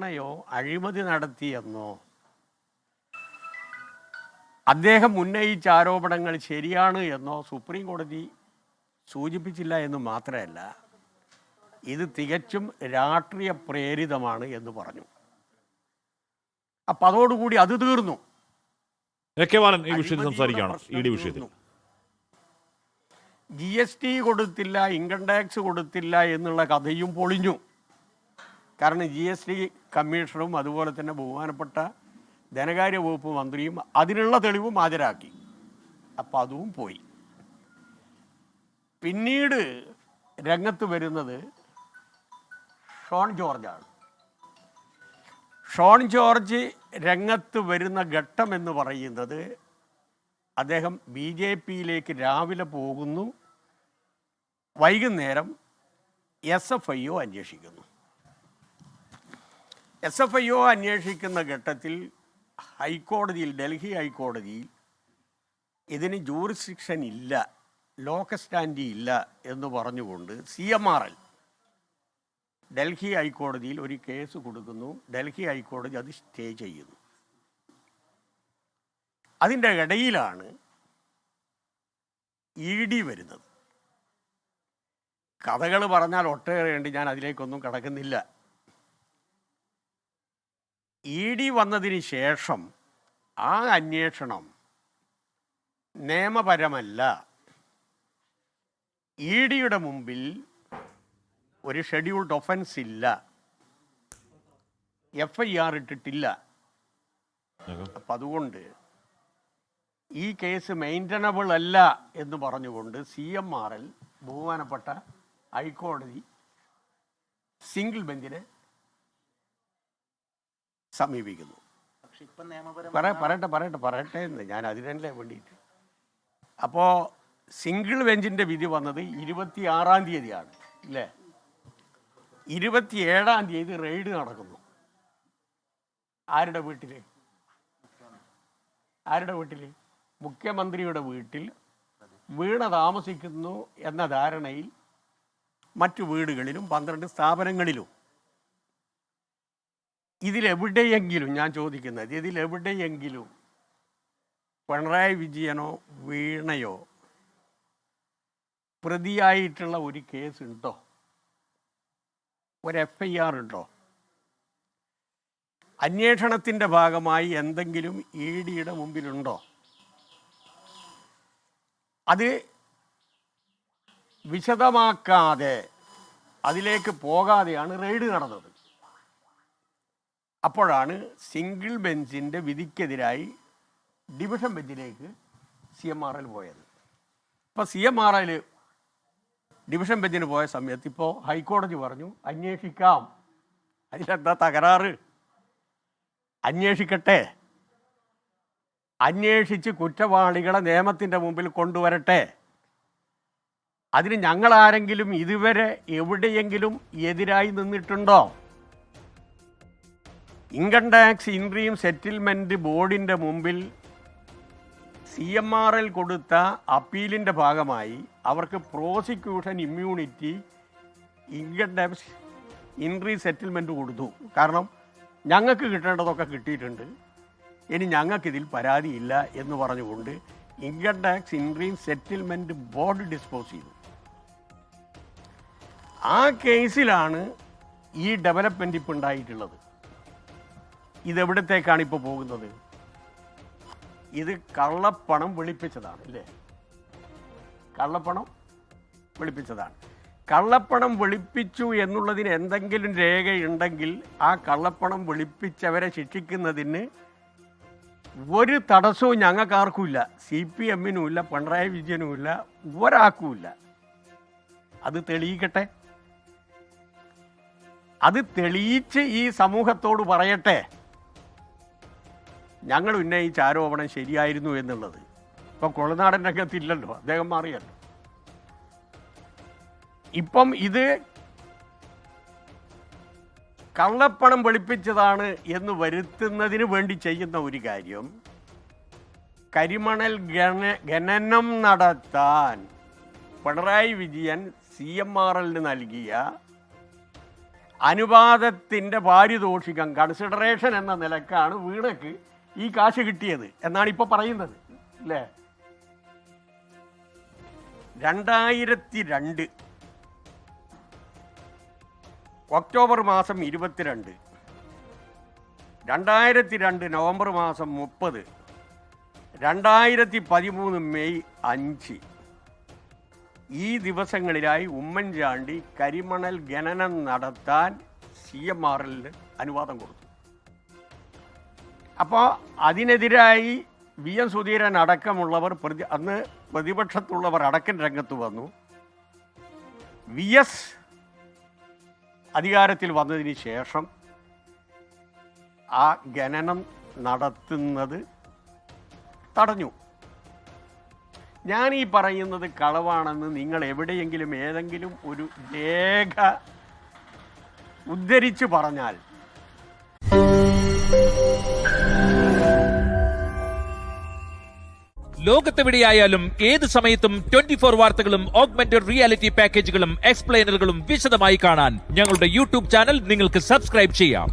വീണയോ അഴിമതി നടത്തിയെന്നോ അദ്ദേഹം ഉന്നയിച്ച ആരോപണങ്ങൾ ശരിയാണ് എന്നോ സുപ്രീം കോടതി സൂചിപ്പിച്ചില്ല എന്ന് മാത്രമല്ല, ഇത് തികച്ചും രാഷ്ട്രീയ പ്രേരിതമാണ് എന്ന് പറഞ്ഞു. അപ്പം അതോടുകൂടി അത് തീർന്നു. ഈ വിഷയത്തിൽ സംസാരിക്കുകയാണ്. വിഷയത്തിൽ GST കൊടുത്തില്ല, ഇൻകം ടാക്സ് കൊടുത്തില്ല എന്നുള്ള കഥയും പൊളിഞ്ഞു. കാരണം GST കമ്മീഷണറും അതുപോലെ തന്നെ ബഹുമാനപ്പെട്ട ധനകാര്യ വകുപ്പ് മന്ത്രിയും അതിനുള്ള തെളിവും ഹാജരാക്കി. അപ്പം അതും പോയി. പിന്നീട് രംഗത്ത് വരുന്നത് ഷോൺ ജോർജാണ്. ഷോൺ ജോർജ് രംഗത്ത് വരുന്ന ഘട്ടം എന്ന് പറയുന്നത്, അദ്ദേഹം BJPയിലേക്ക് രാവിലെ പോകുന്നു, വൈകുന്നേരം SFIO അന്വേഷിക്കുന്നു. SFIO അന്വേഷിക്കുന്ന ഘട്ടത്തിൽ ഹൈക്കോടതിയിൽ, ഡൽഹി ഹൈക്കോടതിയിൽ ഇതിന് ജൂറിസ്ഡിക്ഷൻ ഇല്ല, ലോക്കൽ സ്റ്റാൻഡി ഇല്ല എന്ന് പറഞ്ഞുകൊണ്ട് CMRL ഡൽഹി ഹൈക്കോടതിയിൽ ഒരു കേസ് കൊടുക്കുന്നു. ഡൽഹി ഹൈക്കോടതി അത് സ്റ്റേ ചെയ്യുന്നു. അതിൻ്റെ ഇടയിലാണ് ED വരുന്നത്. കഥകൾ പറഞ്ഞാൽ ഒട്ടേറെയുണ്ട്, ഞാൻ അതിലേക്കൊന്നും കടക്കുന്നില്ല. ED വന്നതിന് ശേഷം ആ അന്വേഷണം നിയമപരമല്ല. EDയുടെ മുമ്പിൽ ഒരു ഷെഡ്യൂൾഡ് ഒഫൻസ് ഇല്ല, FIR ഇട്ടിട്ടില്ല. അപ്പം അതുകൊണ്ട് ഈ കേസ് മെയിൻ്റനബിൾ അല്ല എന്ന് പറഞ്ഞുകൊണ്ട് CMRL ബഹുമാനപ്പെട്ട ഹൈക്കോടതി സിംഗിൾ ബെഞ്ചിനെ സമീപിക്കുന്നു. പറയട്ടെ എന്ന് ഞാൻ അതിനല്ലേ വേണ്ടിയിട്ട്. അപ്പോൾ സിംഗിൾ ബെഞ്ചിൻ്റെ വിധി വന്നത് 26-ാം തീയതിയാണ് അല്ലേ? 27-ാം തീയതി റെയ്ഡ് നടക്കുന്നു. ആരുടെ വീട്ടിൽ? മുഖ്യമന്ത്രിയുടെ വീട്ടിൽ വീണ താമസിക്കുന്നു എന്ന ധാരണയിൽ മറ്റു വീടുകളിലും 12 സ്ഥാപനങ്ങളിലും. ഇതിലെവിടെയെങ്കിലും, ഞാൻ ചോദിക്കുന്നത്, ഇതിലെവിടെയെങ്കിലും പിണറായി വിജയനോ വീണയോ പ്രതിയായിട്ടുള്ള ഒരു കേസ് ഉണ്ടോ? ഒരു FIR ഉണ്ടോ? അന്വേഷണത്തിൻ്റെ ഭാഗമായി എന്തെങ്കിലും EDയുടെ മുമ്പിലുണ്ടോ? അത് വിശദമാക്കാതെ, അതിലേക്ക് പോകാതെയാണ് റെയ്ഡ് നടന്നത്. അപ്പോഴാണ് സിംഗിൾ ബെഞ്ചിൻ്റെ വിധിക്കെതിരായി ഡിവിഷൻ ബെഞ്ചിലേക്ക് CMRL പോയത്. ഇപ്പോൾ CMRL ഡിവിഷൻ ബെഞ്ചിന് പോയ സമയത്ത് ഇപ്പോൾ ഹൈക്കോടതി പറഞ്ഞു അന്വേഷിക്കാം. അതിലെന്താ തകരാറ്? അന്വേഷിക്കട്ടെ, അന്വേഷിച്ച് കുറ്റവാളികളെ നിയമത്തിൻ്റെ മുമ്പിൽ കൊണ്ടുവരട്ടെ. അതിന് ഞങ്ങളാരെങ്കിലും ഇതുവരെ എവിടെയെങ്കിലും എതിരായി നിന്നിട്ടുണ്ടോ? ഇൻകം ടാക്സ് ഇൻട്രീം സെറ്റിൽമെൻറ്റ് ബോർഡിൻ്റെ മുമ്പിൽ CMRL കൊടുത്ത അപ്പീലിൻ്റെ ഭാഗമായി അവർക്ക് prosecution immunity income tax interim settlement കൊടുത്തു. കാരണം ഞങ്ങൾക്ക് കിട്ടേണ്ടതൊക്കെ കിട്ടിയിട്ടുണ്ട്, ഇനി ഞങ്ങൾക്കിതിൽ പരാതിയില്ല എന്ന് പറഞ്ഞുകൊണ്ട് income tax interim settlement board dispose ചെയ്തു. ആ കേസിലാണ് ഈ ഡെവലപ്മെൻ്റ് ഇപ്പോൾ ഉണ്ടായിട്ടുള്ളത്. ഇതെവിടത്തേക്കാണ് ഇപ്പോൾ പോകുന്നത്? ഇത് കള്ളപ്പണം വെളുപ്പിച്ചതാണ് അല്ലേ? കള്ളപ്പണം വെളുപ്പിച്ചതാണ്. കള്ളപ്പണം വെളുപ്പിച്ചു എന്നുള്ളതിന് എന്തെങ്കിലും രേഖയുണ്ടെങ്കിൽ ആ കള്ളപ്പണം വെളുപ്പിച്ചവരെ ശിക്ഷിക്കുന്നതിന് ഒരു തടസ്സവും ഞങ്ങൾക്കാർക്കുമില്ല. CPM-നുമില്ല, പിണറായി വിജയനുമില്ല, ഒരാൾക്കുമില്ല. അത് തെളിയിക്കട്ടെ. അത് തെളിയിച്ച് ഈ സമൂഹത്തോട് പറയട്ടെ ഞങ്ങൾ ഉന്നയിച്ച ആരോപണം ശരിയായിരുന്നു എന്നുള്ളത്. ഇപ്പം കൊളനാടൻ രംഗത്തില്ലല്ലോ, അദ്ദേഹം മാറിയല്ലോ. ഇപ്പം ഇത് കള്ളപ്പണം വെളുപ്പിച്ചതാണ് എന്ന് വരുത്തുന്നതിന് വേണ്ടി ചെയ്യുന്ന ഒരു കാര്യം, കരിമണൽ ഖനനം നടത്താൻ പിണറായി വിജയൻ CMRL നൽകിയ അനുവാദത്തിൻ്റെ പാരിതോഷികം കൺസിഡറേഷൻ എന്ന നിലക്കാണ് വീണയ്ക്ക് ഈ കാശ് കിട്ടിയത് എന്നാണ് ഇപ്പോൾ പറയുന്നത് അല്ലേ. 2002 ഒക്ടോബർ മാസം 22, 2002 നവംബർ മാസം 30, 2013 മെയ് 5 ഈ ദിവസങ്ങളിലായി ഉമ്മൻചാണ്ടി കരിമണൽ ഖനനം നടത്താൻ CMRL അനുവാദം കൊടുത്തു. അപ്പോൾ അതിനെതിരായി VM സുധീരൻ അടക്കമുള്ളവർ അന്ന് പ്രതിപക്ഷത്തുള്ളവർ അടക്കം രംഗത്ത് വന്നു. VS അധികാരത്തിൽ വന്നതിന് ശേഷം ആ ഖനനം നടത്തുന്നത് തടഞ്ഞു. ഞാൻ ഈ പറയുന്നത് കളവാണെന്ന് നിങ്ങൾ എവിടെയെങ്കിലും ഏതെങ്കിലും ഒരു രേഖ ഉദ്ധരിച്ച് പറഞ്ഞാൽ ലോകത്തെവിടെയായാലും ഏത് സമയത്തും 24 വാർത്തകളും ഓഗ്മെന്റഡ് റിയാലിറ്റി പാക്കേജുകളും എക്സ്പ്ലെയിനറുകളും വിശദമായി കാണാൻ ഞങ്ങളുടെ യൂട്യൂബ് ചാനൽ നിങ്ങൾക്ക് സബ്സ്ക്രൈബ് ചെയ്യാം.